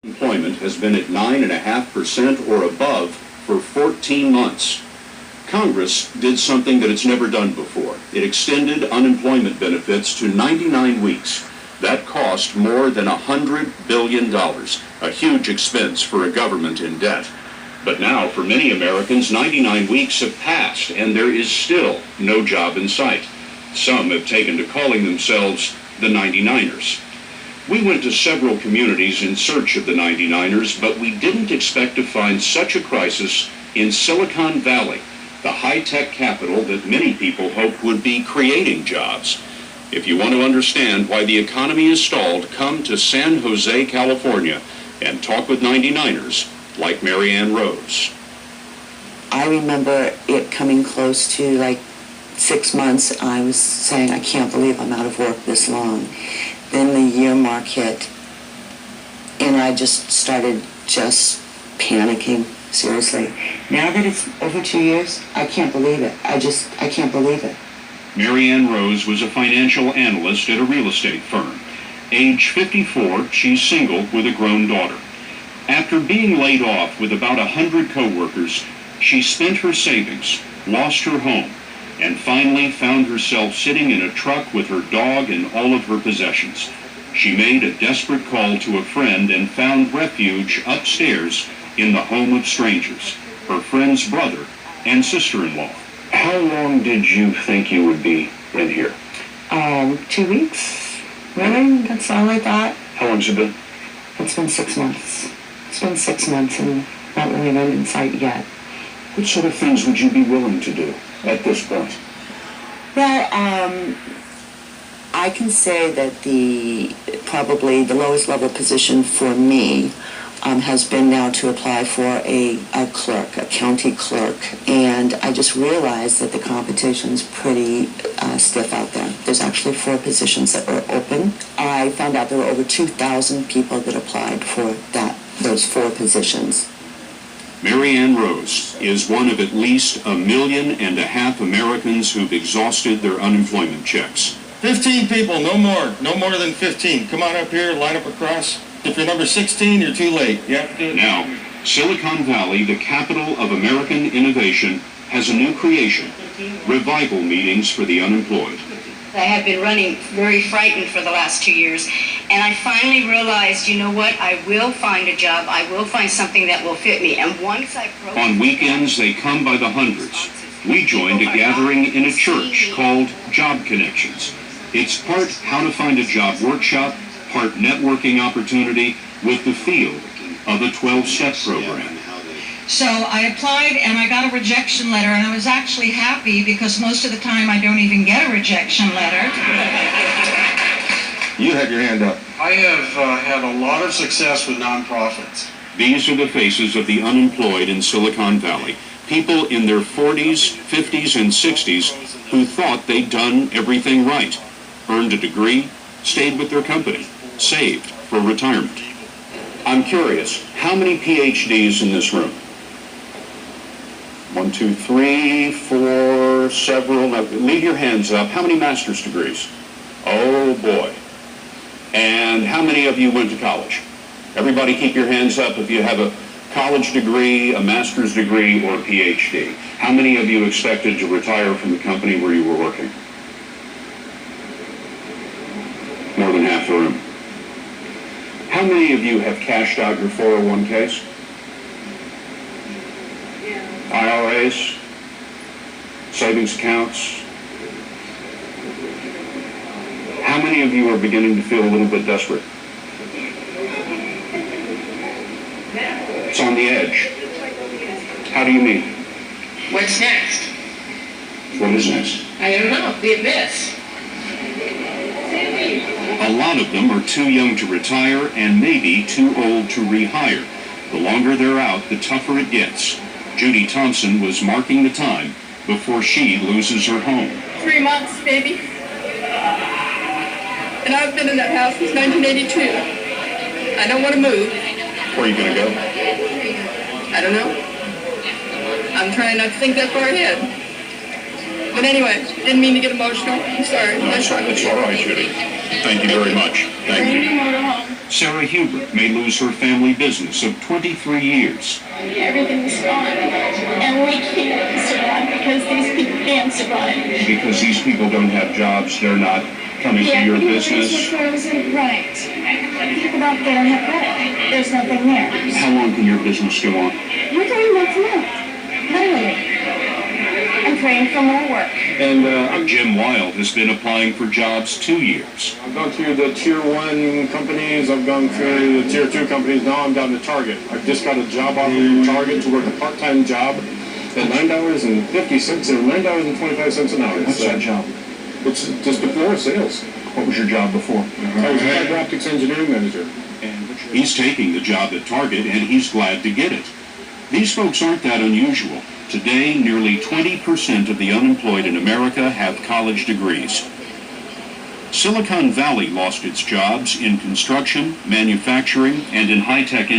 Employment has been at 9.5% or above for 14 months. Congress did something that it's never done before. It extended unemployment benefits to 99 weeks. That cost more than $100 billion, a huge expense for a government in debt. But now, for many Americans, 99 weeks have passed, and there is still no job in sight. Some have taken to calling themselves the 99ers. We went to several communities in search of the 99ers, but we didn't expect to find such a crisis in Silicon Valley, the high-tech capital that many people hoped would be creating jobs. If you want to understand why the economy is stalled, come to San Jose, California, and talk with 99ers like Marianne Rose. I remember it coming close to like 6 months. I was saying, I can't believe I'm out of work this long. Then the year mark hit, and I just started panicking, seriously. Now that it's over 2 years, I can't believe it. I can't believe it. Marianne Rose was a financial analyst at a real estate firm. Age 54, she's single with a grown daughter. After being laid off with about 100 coworkers, she spent her savings, lost her home, and finally found herself sitting in a truck with her dog and all of her possessions. She made a desperate call to a friend and found refuge upstairs in the home of strangers, her friend's brother and sister-in-law. How long did you think you would be in here? 2 weeks. Really? That's all I thought. How long's it been? It's been 6 months. It's been 6 months and not really an end in sight yet. What sort of things would you be willing to do at this point? Well, I can say that probably the lowest level position for me has been now to apply for a clerk, a county clerk, and I just realized that the competition's pretty stiff out there. There's actually 4 positions that were open. I found out there were over 2,000 people that applied for those 4 positions. Marianne Rose is one of at least 1.5 million Americans who've exhausted their unemployment checks. 15 people, no more than 15. Come on up here, line up across. If you're number 16, you're too late. You have to do it. Now, Silicon Valley, the capital of American innovation, has a new creation, revival meetings for the unemployed. I have been running very frightened for the last 2 years, and I finally realized, you know what, I will find a job, I will find something that will fit me, and once I broke... On weekends, they come by the hundreds. We joined a gathering in a church called Job Connections. It's part how to find a job workshop, part networking opportunity with the feel of a 12-step program. So I applied and I got a rejection letter, and I was actually happy because most of the time I don't even get a rejection letter. You had your hand up. I have had a lot of success with nonprofits. These are the faces of the unemployed in Silicon Valley. People in their 40s, 50s, and 60s who thought they'd done everything right. Earned a degree, stayed with their company, saved for retirement. I'm curious, how many PhDs in this room? 1, 2, 3, 4, several. Now, leave your hands up. How many master's degrees? Oh, boy. And how many of you went to college? Everybody keep your hands up if you have a college degree, a master's degree, or a PhD. How many of you expected to retire from the company where you were working? More than half the room. How many of you have cashed out your 401ks? IRAs? Savings accounts? How many of you are beginning to feel a little bit desperate? It's on the edge. How do you mean? What's next? What is next? I don't know. The abyss. A lot of them are too young to retire and maybe too old to rehire. The longer they're out, the tougher it gets. Judy Thompson was marking the time before she loses her home. 3 months, baby. And I've been in that house since 1982. I don't want to move. Where are you going to go? I don't know. I'm trying not to think that far ahead. But anyway, didn't mean to get emotional. I'm sorry. It's all right, Judy. Thank you very much. Thank you. Motorhome. Sarah Hubert may lose her family business of 23 years. Everything's gone, and we can't survive because these people can't survive. Because these people don't have jobs, they're not coming to your business. Right. People don't get enough credit. There's nothing there. How long can your business go on? We're doing what's left. Literally. I'm praying for more work. And Jim Wild has been applying for jobs 2 years. I've gone through the tier 1 companies, I've gone through the tier 2 companies, now I'm down to Target. I've just got a job offer from Target to work a part-time job at $9.50 or $9.25 an hour. What's that job? It's just the floor of sales. What was your job before? I was a fiber optics engineering manager. He's taking the job at Target, and he's glad to get it. These folks aren't that unusual. Today, nearly 20% of the unemployed in America have college degrees. Silicon Valley lost its jobs in construction, manufacturing, and in high-tech